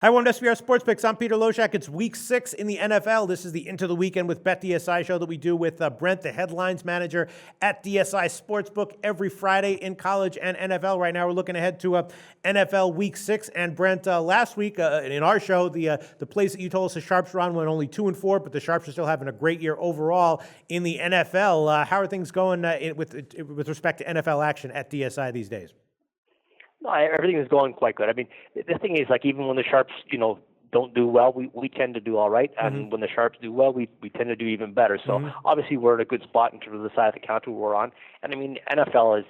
Hi, welcome to SBR Sports Picks. I'm Peter Loshak. It's Week 6 in the NFL. This is the Into the Weekend with BetDSI show that we do with Brent, the headlines manager at DSI Sportsbook, every Friday in college and NFL. Right now, we're looking ahead to NFL Week 6. And Brent, last week in our show, the plays that you told us the Sharps were on went only 2-4, but the Sharps are still having a great year overall in the NFL. How are things going with respect to NFL action at DSI these days? No, everything is going quite good. I mean, the thing is, like, even when the Sharps, don't do well, we tend to do all right. And when the Sharps do well, we tend to do even better. So obviously we're in a good spot in terms of the side of the counter we're on. And I mean, NFL is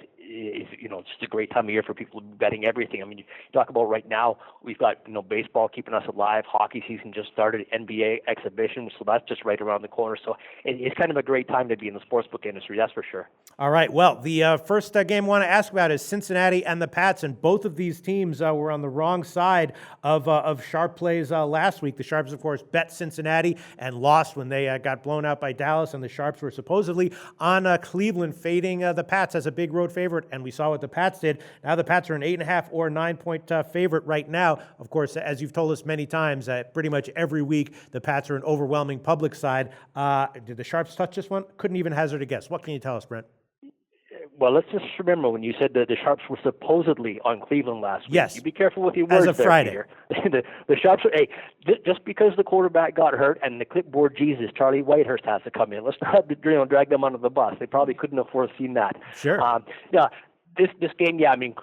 just a great time of year for people betting everything. I mean, you talk about right now, we've got, baseball keeping us alive. Hockey season just started, NBA exhibition, so that's just right around the corner. So it's kind of a great time to be in the sportsbook industry, that's for sure. All right. Well, the first game I want to ask about is Cincinnati and the Pats, and both of these teams were on the wrong side of sharp plays last week. The Sharps, of course, bet Cincinnati and lost when they got blown out by Dallas, and the Sharps were supposedly on Cleveland, fading the Pats as a big road favorite, and we saw what the Pats did. Now the Pats are an 8.5 or 9-point favorite right now. Of course, as you've told us many times, pretty much every week, the Pats are an overwhelming public side. Did the Sharps touch this one? Couldn't even hazard a guess. What can you tell us, Brent? Well, let's just remember when you said that the Sharps were supposedly on Cleveland last week. Yes. You be careful with your words as of there, Friday. Peter. the Sharps are, just because the quarterback got hurt and the clipboard Jesus, Charlie Whitehurst, has to come in. Let's not drag them under the bus. They probably couldn't have foreseen that. Sure. This game, I mean,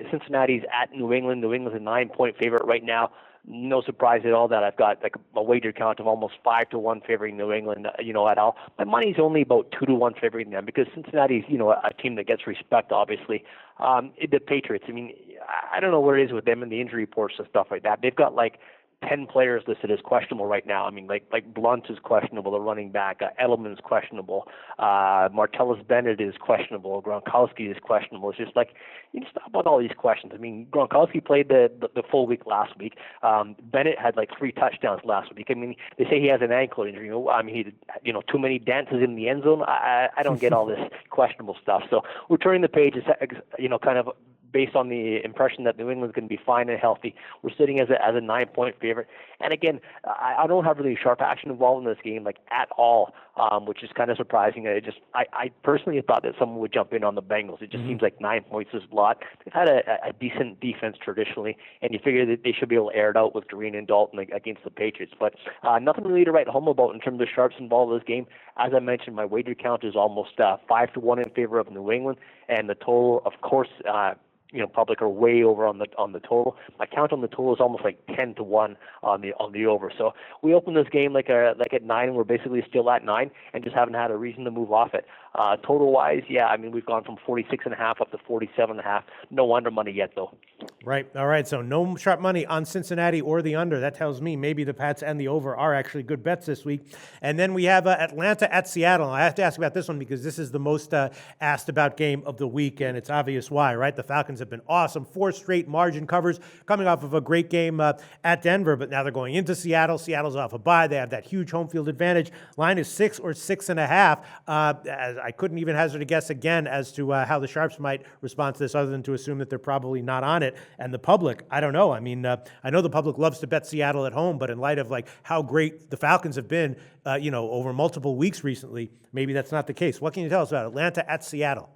Cincinnati's at New England. New England's a 9-point favorite right now. No surprise at all that I've got like a wager count of almost 5-1 favoring New England, at all. My money's only about 2-1 favoring them because Cincinnati's, a team that gets respect, obviously. The Patriots, I mean, I don't know where it is with them and the injury reports and stuff like that. They've got like 10 players listed as questionable right now. I mean, like Blunt is questionable, the running back. Edelman is questionable. Martellus Bennett is questionable. Gronkowski is questionable. It's just like, you can stop with all these questions. I mean, Gronkowski played the full week last week. Bennett had like 3 touchdowns last week. I mean, they say he has an ankle injury. I mean, he too many dances in the end zone. I don't get all this questionable stuff. So we're turning the page, kind of based on the impression that New England's going to be fine and healthy. We're sitting as a 9-point favorite. And again, I don't have really sharp action involved in this game, like at all, which is kind of surprising. I personally thought that someone would jump in on the Bengals. It just seems like 9 points is a lot. They've had a decent defense traditionally, and you figure that they should be able to air it out with Green and Dalton against the Patriots. But nothing really to write home about in terms of sharps involved in this game. As I mentioned, my wager count is almost 5-1 in favor of New England, and the total, of course, public are way over on the total. My count on the total is almost like 10-1 on the over. So we opened this game like at 9, and we're basically still at 9, and just haven't had a reason to move off it. Total wise, I mean, we've gone from 46.5 up to 47.5. No under money yet though. Right. All right. So no sharp money on Cincinnati or the under. That tells me maybe the Pats and the over are actually good bets this week. And then we have Atlanta at Seattle. I have to ask about this one because this is the most asked about game of the week, and it's obvious why, right? The Falcons have been awesome. 4 straight margin covers coming off of a great game at Denver, but now they're going into Seattle. Seattle's off a bye. They have that huge home field advantage. Line is 6 or 6.5. I couldn't even hazard a guess again as to how the Sharps might respond to this other than to assume that they're probably not on it. And the public, I don't know. I mean, I know the public loves to bet Seattle at home, but in light of like how great the Falcons have been, over multiple weeks recently, maybe that's not the case. What can you tell us about Atlanta at Seattle?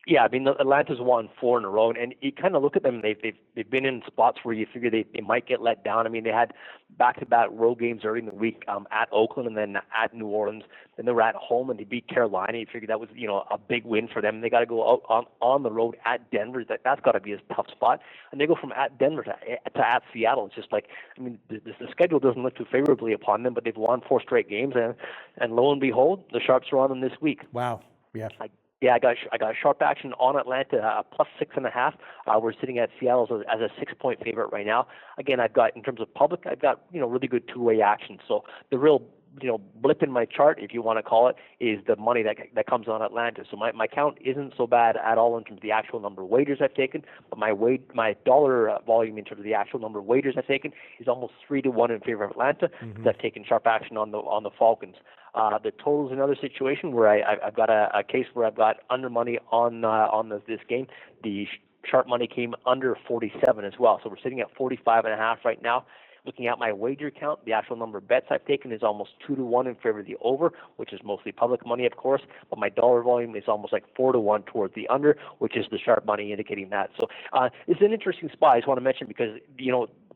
Yeah, I mean, Atlanta's won 4 in a row, and you kind of look at them. They've been in spots where you figure they might get let down. I mean, they had back-to-back road games early in the week at Oakland and then at New Orleans. Then they were at home and they beat Carolina. You figure that was a big win for them. They got to go out on the road at Denver. That's got to be a tough spot. And they go from at Denver to at Seattle. It's just like, I mean, the schedule doesn't look too favorably upon them, but they've won 4 straight games, and lo and behold, the Sharps are on them this week. Wow. Yeah. I got sharp action on Atlanta, plus 6.5. We're sitting at Seattle as a 6-point favorite right now. Again, I've got, in terms of public, I've got, really good two-way action. So the real, blip in my chart, if you want to call it, is the money that comes on Atlanta. So my count isn't so bad at all in terms of the actual number of wagers I've taken, but my dollar volume in terms of the actual number of wagers I've taken is almost 3-1 in favor of Atlanta. Mm-hmm. I've taken sharp action on the Falcons. The total is another situation where I've got a case where I've got under money on this game. The sharp money came under 47 as well. So we're sitting at 45.5 right now. Looking at my wager count, the actual number of bets I've taken is almost 2-1 in favor of the over, which is mostly public money, of course. But my dollar volume is almost like 4-1 towards the under, which is the sharp money indicating that. So it's an interesting spot. I just want to mention because,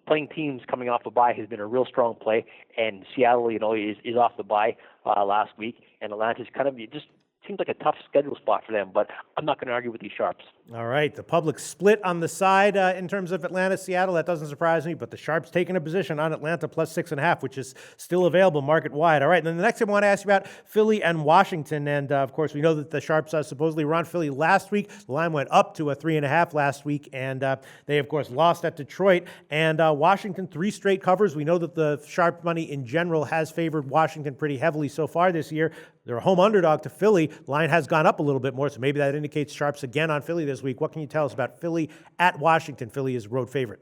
playing teams coming off a bye has been a real strong play, and Seattle, is off the bye last week, and Atlanta's kind of just seems like a tough schedule spot for them, but I'm not going to argue with these sharps. All right, the public split on the side in terms of Atlanta, Seattle. That doesn't surprise me, but the sharps taking a position on Atlanta plus 6.5, which is still available market wide. All right, and then the next thing I want to ask you about Philly and Washington, and of course we know that the sharps supposedly were on Philly last week. The line went up to a 3.5 last week, and they of course lost at Detroit. And Washington 3 straight covers. We know that the sharp money in general has favored Washington pretty heavily so far this year. They're a home underdog to Philly. Line has gone up a little bit more, so maybe that indicates sharps again on Philly this week. What can you tell us about Philly at Washington? Philly is road favorite.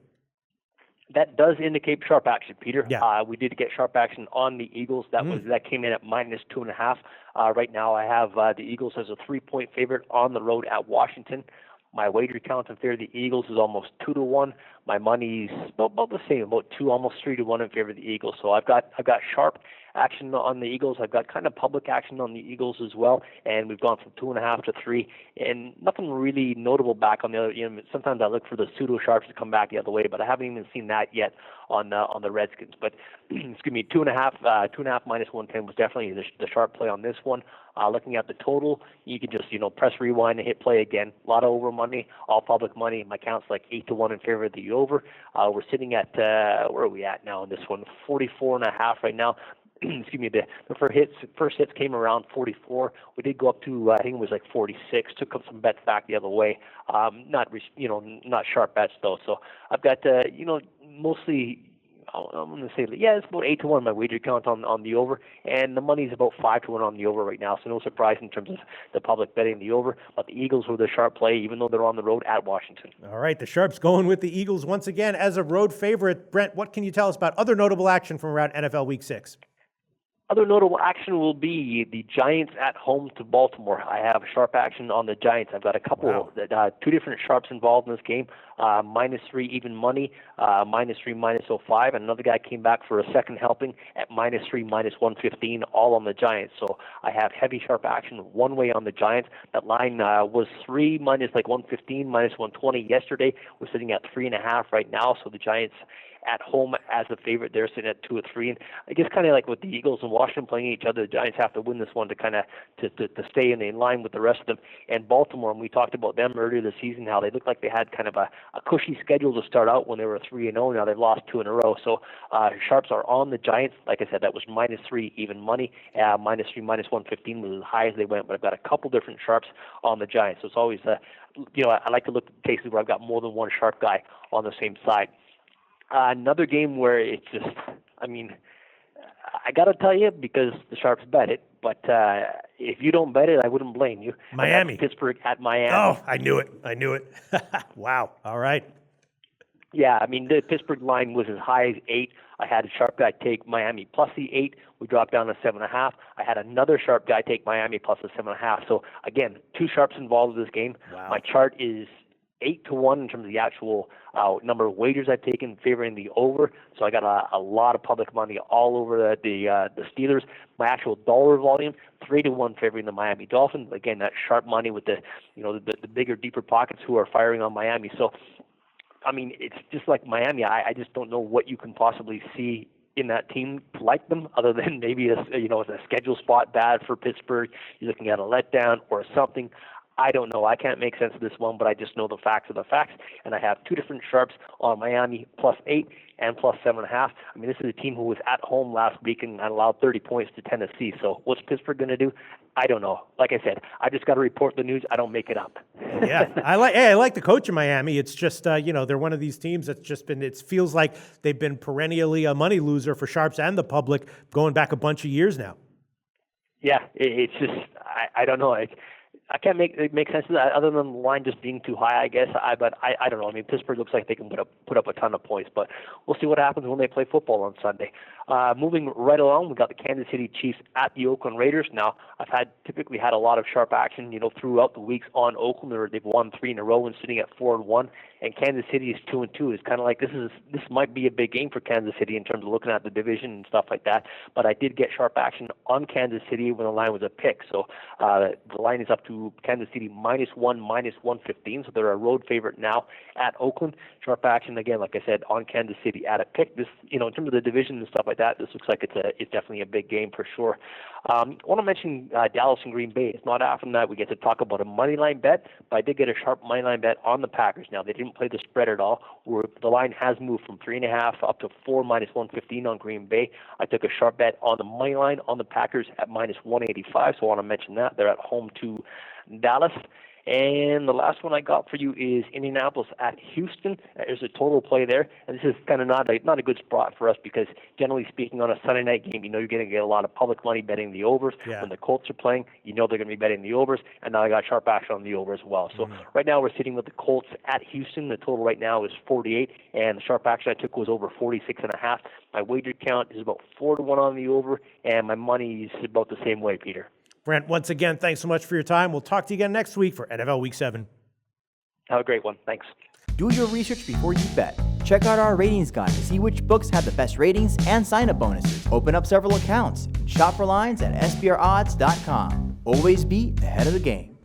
That does indicate sharp action, Peter. Yeah. We did get sharp action on the Eagles. That came in at -2.5. Right now, I have the Eagles as a 3-point favorite on the road at Washington. My wager count in favor of the Eagles is almost 2-1. My money's about the same, about almost 3-1 in favor of the Eagles. So I've got sharp action on the Eagles. I've got kind of public action on the Eagles as well, and we've gone from 2.5 to 3, and nothing really notable back on the other. Sometimes I look for the pseudo sharps to come back the other way, but I haven't even seen that yet on the Redskins. But excuse me, 2.5 minus 110 was definitely the sharp play on this one. Looking at the total, you can just press rewind and hit play again. A lot of over money, all public money. My count's like 8-1 in favor of the over. We're sitting at where are we at now in this one? 44.5 right now. Excuse me, the first hits came around 44. We did go up to I think it was like 46. Took up some bets back the other way. Not sharp bets though. So I've got mostly. I'm going to say it's about 8-1 my wager count on the over, and the money's about 5-1 on the over right now. So no surprise in terms of the public betting the over. But the Eagles were the sharp play, even though they're on the road at Washington. All right, the sharps going with the Eagles once again as a road favorite. Brent, what can you tell us about other notable action from around NFL Week 6? Other notable action will be the Giants at home to Baltimore. I have sharp action on the Giants. I've got a couple, 2 different sharps involved in this game. -3 even money, -3 -05. And another guy came back for a second helping at -3 -115, all on the Giants. So I have heavy sharp action one way on the Giants. That line was 3 minus like 115, -120 yesterday. We're sitting at 3.5 right now. So the Giants at home as a favorite, they're sitting at 2 or 3, and I guess kind of like with the Eagles and Washington playing each other, the Giants have to win this one to kind of to stay in line with the rest of them. And Baltimore, and we talked about them earlier this season, how they looked like they had kind of a cushy schedule to start out when they were 3-0. Now they've lost 2 in a row. So sharps are on the Giants. Like I said, that was -3 even money, -3 -115 was as high as they went. But I've got a couple different sharps on the Giants. So it's always I like to look at cases where I've got more than one sharp guy on the same side. Another game where it's just, I got to tell you, because the sharps bet it, but if you don't bet it, I wouldn't blame you. Miami. Pittsburgh at Miami. Oh, I knew it. Wow. All right. Yeah, the Pittsburgh line was as high as 8. I had a sharp guy take Miami plus the 8. We dropped down to 7.5. I had another sharp guy take Miami plus the 7.5. So, again, 2 sharps involved in this game. Wow. My chart is 8-1 in terms of the actual number of wagers I've taken favoring the over. So I got a lot of public money all over the Steelers. My actual dollar volume, 3-1 favoring the Miami Dolphins. Again, that sharp money with the bigger, deeper pockets who are firing on Miami. So, it's just like Miami. I just don't know what you can possibly see in that team to like them, other than maybe a schedule spot bad for Pittsburgh. You're looking at a letdown or something. I don't know. I can't make sense of this one, but I just know the facts are the facts. And I have 2 different sharps on Miami plus 8 and plus 7.5. This is a team who was at home last week and allowed 30 points to Tennessee. So what's Pittsburgh going to do? I don't know. Like I said, I just got to report the news. I don't make it up. Yeah, I like the coach of Miami. It's just they're one of these teams that's just been. It feels like they've been perennially a money loser for sharps and the public going back a bunch of years now. Yeah, it's just I don't know. I can't make sense of that other than the line just being too high, I guess. But I don't know. I mean, Pittsburgh looks like they can put up a ton of points, but we'll see what happens when they play football on Sunday. Moving right along, we've got the Kansas City Chiefs at the Oakland Raiders. Now, I've typically had a lot of sharp action, throughout the weeks on Oakland. They've won 3 in a row and sitting at 4-1. And Kansas City is 2-2. It's kind of like this might be a big game for Kansas City in terms of looking at the division and stuff like that. But I did get sharp action on Kansas City when the line was a pick. So the line is up to Kansas City -1, -115. So they're a road favorite now at Oakland. Sharp action again, like I said, on Kansas City at a pick. This, in terms of the division and stuff like that, this looks like it's definitely a big game for sure. I want to mention Dallas and Green Bay. It's not often that we get to talk about a money line bet, but I did get a sharp money line bet on the Packers. Now, they didn't play the spread at all. The line has moved from 3.5 up to 4 -115 on Green Bay. I took a sharp bet on the money line on the Packers at -185, so I want to mention that. They're at home to Dallas. And the last one I got for you is Indianapolis at Houston. There's a total play there, and this is kind of not a good spot for us because generally speaking, on a Sunday night game, you're going to get a lot of public money betting the overs. Yeah. When the Colts are playing, they're going to be betting the overs, and now I got sharp action on the over as well. So right now we're sitting with the Colts at Houston. The total right now is 48, and the sharp action I took was over 46.5. My wager count is about 4-1 on the over, and my money is about the same way, Peter. Brent, once again, thanks so much for your time. We'll talk to you again next week for NFL Week 7. Have a great one. Thanks. Do your research before you bet. Check out our ratings guide to see which books have the best ratings and sign-up bonuses. Open up several accounts and shop for lines at sbrodds.com. Always be ahead of the game.